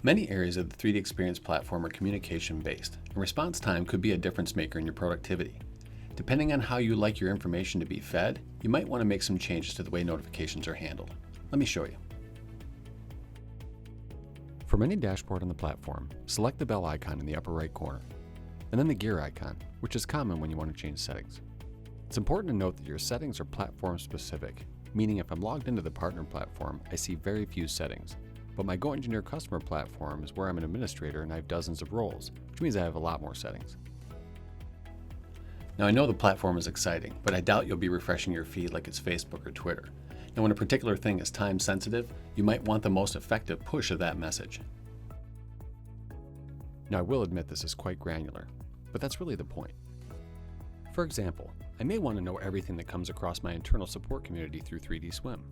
Many areas of the 3D Experience platform are communication-based, and response time could be a difference maker in your productivity. Depending on how you like your information to be fed, you might want to make some changes to the way notifications are handled. Let me show you. From any dashboard on the platform, select the bell icon in the upper right corner, and then the gear icon, which is common when you want to change settings. It's important to note that your settings are platform-specific, meaning if I'm logged into the partner platform, I see very few settings. But my GoEngineer customer platform is where I'm an administrator and I have dozens of roles, which means I have a lot more settings. Now I know the platform is exciting, but I doubt you'll be refreshing your feed like it's Facebook or Twitter. And when a particular thing is time sensitive, you might want the most effective push of that message. Now I will admit this is quite granular, but that's really the point. For example, I may want to know everything that comes across my internal support community through 3D Swim.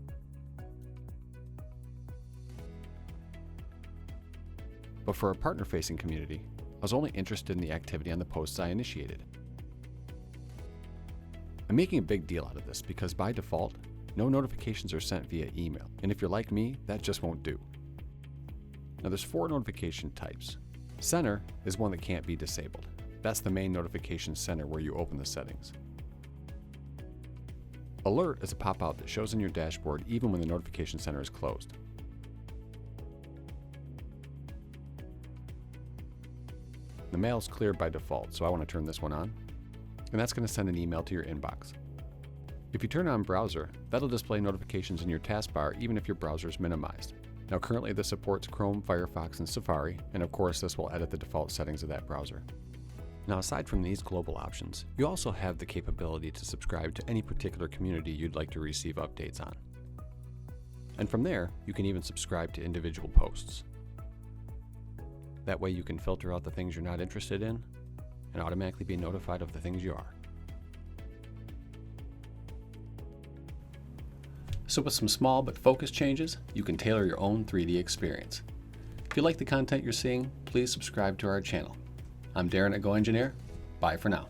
But for a partner-facing community, I was only interested in the activity on the posts I initiated. I'm making a big deal out of this because by default, no notifications are sent via email, and if you're like me, that just won't do. Now there's 4 notification types. Center is one that can't be disabled. That's the main notification center where you open the settings. Alert is a pop-out that shows in your dashboard even when the notification center is closed. The mail is cleared by default, so I want to turn this one on, and that's going to send an email to your inbox. If you turn on Browser, that'll display notifications in your taskbar even if your browser is minimized. Now currently this supports Chrome, Firefox, and Safari, and of course this will edit the default settings of that browser. Now aside from these global options, you also have the capability to subscribe to any particular community you'd like to receive updates on. And from there, you can even subscribe to individual posts. That way you can filter out the things you're not interested in and automatically be notified of the things you are. So with some small but focused changes, you can tailor your own 3D experience. If you like the content you're seeing, please subscribe to our channel. I'm Darin at GoEngineer. Bye for now.